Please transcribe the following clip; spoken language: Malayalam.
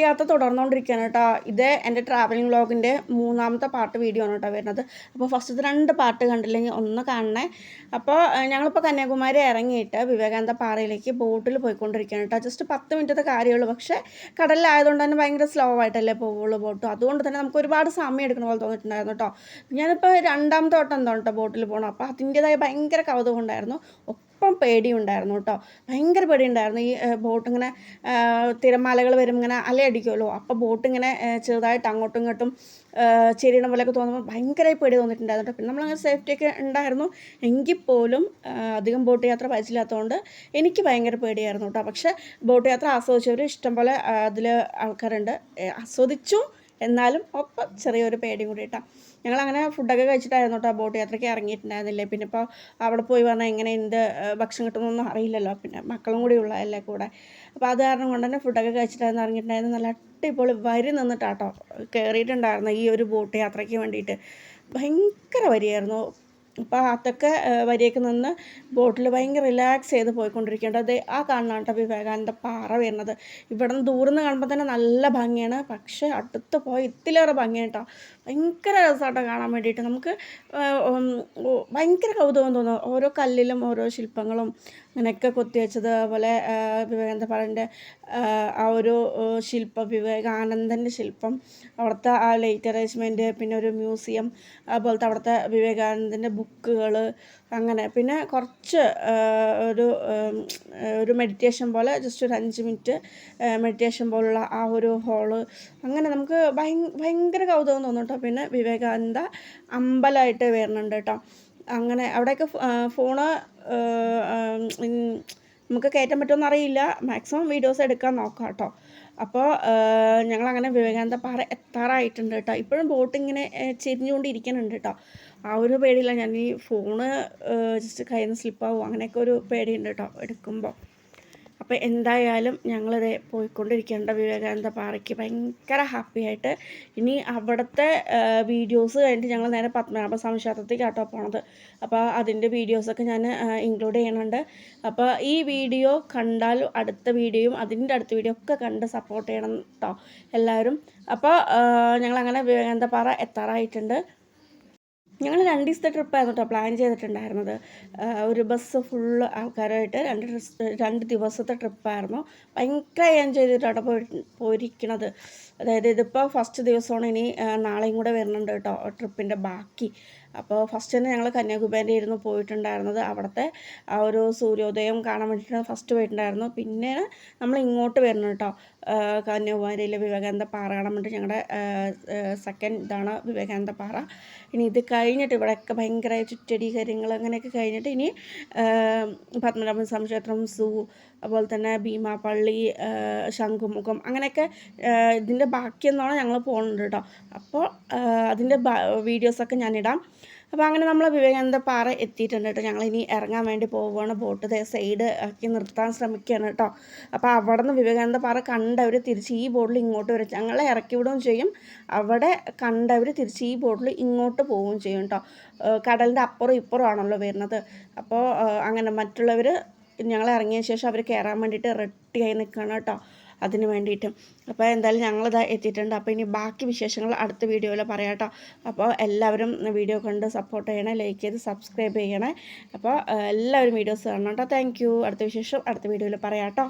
യാത്ര തുടർന്നുകൊണ്ടിരിക്കുകയാണ് കേട്ടോ. ഇത് എൻ്റെ ട്രാവലിംഗ് വ്ളോഗിൻ്റെ 3ാമത്തെ പാർട്ട് വീഡിയോ ആണ് കേട്ടോ വരുന്നത്. അപ്പോൾ ഫസ്റ്റത്തെ 2 പാർട്ട് കണ്ടില്ലെങ്കിൽ ഒന്ന് കാണണേ. അപ്പോൾ ഞങ്ങളിപ്പോൾ കന്യാകുമാരി ഇറങ്ങിയിട്ട് വിവേകാനന്ദ പാറയിലേക്ക് ബോട്ടിൽ പോയിക്കൊണ്ടിരിക്കുകയാണ് കേട്ടോ. ജസ്റ്റ് 10 മിനിറ്റത്തെ കാര്യമുള്ളൂ. പക്ഷേ കടലിലായതുകൊണ്ട് തന്നെ ഭയങ്കര സ്ലോ ആയിട്ടല്ലേ പോവുള്ളൂ ബോട്ട്. അതുകൊണ്ട് തന്നെ നമുക്ക് ഒരുപാട് സമയം എടുക്കുന്ന പോലെ തോന്നിയിട്ടുണ്ടായിരുന്നു കേട്ടോ. ഞാനിപ്പോൾ 2ാമത്തെ വട്ടം എന്താണ് കേട്ടോ ബോട്ടിൽ പോകണം. അപ്പോൾ അതിൻ്റേതായ ഭയങ്കര കൗതുകം ഉണ്ടായിരുന്നു. ഒപ്പം പേടിയുണ്ടായിരുന്നു കേട്ടോ. ഭയങ്കര പേടിയുണ്ടായിരുന്നു. ഈ ബോട്ട് ഇങ്ങനെ തിരമാലകൾ വരും, ഇങ്ങനെ അലയടിക്കുമല്ലോ. അപ്പോൾ ബോട്ട് ഇങ്ങനെ ചെറുതായിട്ട് അങ്ങോട്ടും ഇങ്ങോട്ടും ചെരിയണ പോലെയൊക്കെ തോന്നുമ്പോൾ ഭയങ്കരമായി പേടി തോന്നിയിട്ടുണ്ടായിരുന്നു കേട്ടോ. പിന്നെ നമ്മളങ്ങനെ സേഫ്റ്റിയൊക്കെ ഉണ്ടായിരുന്നു. എങ്കിൽ പോലും അധികം ബോട്ട് യാത്ര പരിചയമില്ലാത്തതുകൊണ്ട് എനിക്ക് ഭയങ്കര പേടിയായിരുന്നു കേട്ടോ. പക്ഷേ ബോട്ട് യാത്ര ആസ്വദിച്ചവർ ഇഷ്ടം പോലെ അതിൽ ആൾക്കാരുണ്ട്. ആസ്വദിച്ചു, എന്നാലും ഒപ്പം ചെറിയൊരു പേടിയും കൂടി കേട്ടോ. ഞങ്ങളങ്ങനെ ഫുഡൊക്കെ കഴിച്ചിട്ടായിരുന്നു കേട്ടോ ബോട്ട് യാത്രയ്ക്ക് ഇറങ്ങിയിട്ടുണ്ടായിരുന്നില്ലേ. പിന്നെ ഇപ്പോൾ അവിടെ പോയി പറഞ്ഞാൽ എങ്ങനെ എന്ത് ഭക്ഷണം കിട്ടുന്നൊന്നും അറിയില്ലല്ലോ. പിന്നെ മക്കളും കൂടി ഉള്ളതല്ലേ കൂടെ. അപ്പോൾ അത് കാരണം കൊണ്ട് തന്നെ ഫുഡൊക്കെ കഴിച്ചിട്ടായിരുന്നു ഇറങ്ങിയിട്ടുണ്ടായിരുന്നു. നല്ല അടിപൊളി വരി നിന്നിട്ടാട്ടോ കയറിയിട്ടുണ്ടായിരുന്നു ഈ ഒരു ബോട്ട് യാത്രയ്ക്ക് വേണ്ടിയിട്ട്. ഭയങ്കര വരിയായിരുന്നു. അപ്പോൾ അതൊക്കെ വരിയൊക്കെ നിന്ന് ബോട്ടിൽ ഭയങ്കര റിലാക്സ് ചെയ്ത് പോയിക്കൊണ്ടിരിക്കേണ്ടത്. അത് ആ കാണാൻ കേട്ടോ വിവേകാനന്ദ പാറ വരുന്നത്. ഇവിടെ നിന്ന് ദൂരം നിന്ന് കാണുമ്പോൾ തന്നെ നല്ല ഭംഗിയാണ്. പക്ഷേ അടുത്ത് പോയി ഇതിലേറെ ഭംഗിയാണ് കേട്ടോ. ഭയങ്കര രസമാട്ടോ കാണാൻ വേണ്ടിയിട്ട്. നമുക്ക് ഭയങ്കര കൗതുകം തോന്നും. ഓരോ കല്ലിലും ഓരോ ശില്പങ്ങളും അങ്ങനെയൊക്കെ കൊത്തിവെച്ചത്. അതുപോലെ വിവേകാനന്ദ പാറൻ്റെ ആ ഒരു ശില്പം, വിവേകാനന്ദൻ്റെ ശില്പം, അവിടുത്തെ ആ ലൈറ്റ് അറേഞ്ച്മെൻറ്റ്, പിന്നെ ഒരു മ്യൂസിയം, അതുപോലത്തെ അവിടുത്തെ വിവേകാനന്ദൻ്റെ ബുക്കുകൾ, അങ്ങനെ പിന്നെ കുറച്ച് ഒരു മെഡിറ്റേഷൻ പോലെ, ജസ്റ്റ് ഒരു 5 മിനിറ്റ് മെഡിറ്റേഷൻ പോലുള്ള ആ ഒരു ഹോള്, അങ്ങനെ നമുക്ക് ഭയങ്കര കൗതുകം തോന്നും കേട്ടോ. പിന്നെ വിവേകാനന്ദ അമ്പലമായിട്ട് വരുന്നുണ്ട് കേട്ടോ. അങ്ങനെ അവിടെയൊക്കെ ഫോണ് നമുക്ക് കയറ്റാൻ പറ്റുമെന്ന് അറിയില്ല. മാക്സിമം വീഡിയോസ് എടുക്കാൻ നോക്കാം കേട്ടോ. അപ്പോൾ ഞങ്ങളങ്ങനെ വിവേകാനന്ദ പാറ എത്താറായിട്ടുണ്ട് കേട്ടോ. ഇപ്പോഴും ബോട്ട് ഇങ്ങനെ ചെരിഞ്ഞുകൊണ്ടിരിക്കുന്നുണ്ട് കേട്ടോ. ആ ഒരു പേടിയില്ല. ഞാൻ ഈ ഫോണ് ജസ്റ്റ് കയ്യിൽ നിന്ന് സ്ലിപ്പാവും അങ്ങനെയൊക്കെ ഒരു പേടിയുണ്ട് കേട്ടോ എടുക്കുമ്പോൾ. അപ്പോൾ എന്തായാലും ഞങ്ങളിത് പോയിക്കൊണ്ടിരിക്കേണ്ട വിവേകാനന്ദ പാറയ്ക്ക് ഭയങ്കര ഹാപ്പി ആയിട്ട്. ഇനി അവിടുത്തെ വീഡിയോസ് കഴിഞ്ഞിട്ട് ഞങ്ങൾ നേരെ പത്മനാഭസ്വാമി ക്ഷേത്രത്തിലേക്കാട്ടോ പോണത്. അപ്പോൾ അതിൻ്റെ വീഡിയോസൊക്കെ ഞാൻ ഇൻക്ലൂഡ് ചെയ്യുന്നുണ്ട്. അപ്പോൾ ഈ വീഡിയോ കണ്ടാൽ അടുത്ത വീഡിയോയും അതിൻ്റെ അടുത്ത വീഡിയോ ഒക്കെ കണ്ട് സപ്പോർട്ട് ചെയ്യണം കേട്ടോ എല്ലാവരും. അപ്പോൾ ഞങ്ങളങ്ങനെ വിവേകാനന്ദ പാറ എത്താറായിട്ടുണ്ട്. ഞങ്ങൾ 2 ദിവസത്തെ ട്രിപ്പായിരുന്നു കേട്ടോ പ്ലാൻ ചെയ്തിട്ടുണ്ടായിരുന്നത്. ഒരു ബസ് ഫുള്ള് ആൾക്കാരായിട്ട് 2 ദിവസത്തെ ട്രിപ്പായിരുന്നു. ഭയങ്കര എൻജോയ് ചെയ്തിട്ടാട്ടോ പോയിരിക്കണത്. അതായത് ഇതിപ്പോൾ ഫസ്റ്റ് ദിവസമാണ്. ഇനി നാളെയും കൂടെ വരുന്നുണ്ട് കേട്ടോ ട്രിപ്പിൻ്റെ ബാക്കി. അപ്പോൾ ഫസ്റ്റ് തന്നെ ഞങ്ങൾ കന്യാകുമാരിയായിരുന്നു പോയിട്ടുണ്ടായിരുന്നത്. അവിടുത്തെ ആ ഒരു സൂര്യോദയം കാണാൻ വേണ്ടിയിട്ടാണ് ഫസ്റ്റ് പോയിട്ടുണ്ടായിരുന്നു. പിന്നെ നമ്മൾ ഇങ്ങോട്ട് വരുന്നു കേട്ടോ. കന്യാകുമാരിയിലെ വിവേകാനന്ദ പാറ കാണാൻ വേണ്ടി ഞങ്ങളുടെ സെക്കൻഡ് ഇതാണ് വിവേകാനന്ദ പാറ. ഇനി ഇത് കഴിഞ്ഞിട്ട് ഇവിടെയൊക്കെ ഭയങ്കര ചുറ്റടി കാര്യങ്ങൾ അങ്ങനെയൊക്കെ കഴിഞ്ഞിട്ട് ഇനി പത്മനാഭസ്വാമി ക്ഷേത്രം, സൂ, അതുപോലെ തന്നെ ഭീമാപള്ളി, ശംഖുമുഖം, അങ്ങനെയൊക്കെ ഇതിൻ്റെ ബാക്കിയെന്നാണ് ഞങ്ങൾ പോകുന്നുണ്ട് കേട്ടോ. അപ്പോൾ അതിൻ്റെ വീഡിയോസൊക്കെ ഞാനിടാം. അപ്പോൾ അങ്ങനെ നമ്മൾ വിവേകാനന്ദ പാറ എത്തിയിട്ടുണ്ട് കേട്ടോ. ഞങ്ങളിനി ഇറങ്ങാൻ വേണ്ടി പോവുകയാണ്. ബോട്ട് സൈഡ് ആക്കി നിർത്താൻ ശ്രമിക്കുകയാണ് കേട്ടോ. അപ്പോൾ അവിടെ നിന്ന് വിവേകാനന്ദ പാറ കണ്ടവർ തിരിച്ച് ഈ ബോട്ടിൽ ഇങ്ങോട്ട് വരും. ഞങ്ങളെ ഇറക്കി വിടുകയും ചെയ്യും. അവിടെ കണ്ടവർ തിരിച്ച് ഈ ബോട്ടിൽ ഇങ്ങോട്ട് പോവുകയും ചെയ്യും കേട്ടോ. കടലിൻ്റെ അപ്പുറം ഇപ്പുറം ആണല്ലോ വരുന്നത്. അപ്പോൾ അങ്ങനെ മറ്റുള്ളവർ ഞങ്ങൾ ഇറങ്ങിയ ശേഷം അവർ കയറാൻ വേണ്ടിയിട്ട് റെഡിയായി നിൽക്കുകയാണ് കേട്ടോ അതിന് വേണ്ടിയിട്ട്. അപ്പോൾ എന്തായാലും ഞങ്ങളിതാ എത്തിയിട്ടുണ്ട്. അപ്പോൾ ഇനി ബാക്കി വിശേഷങ്ങൾ അടുത്ത വീഡിയോയിൽ പറയാം കേട്ടോ. അപ്പോൾ എല്ലാവരും വീഡിയോ കണ്ട് സപ്പോർട്ട് ചെയ്യണേ, ലൈക്ക് ചെയ്ത് സബ്സ്ക്രൈബ് ചെയ്യണേ. അപ്പോൾ എല്ലാവരും വീഡിയോസ് കാണണം കേട്ടോ. Thank you. അടുത്ത വിശേഷം അടുത്ത വീഡിയോയിൽ പറയാം കേട്ടോ.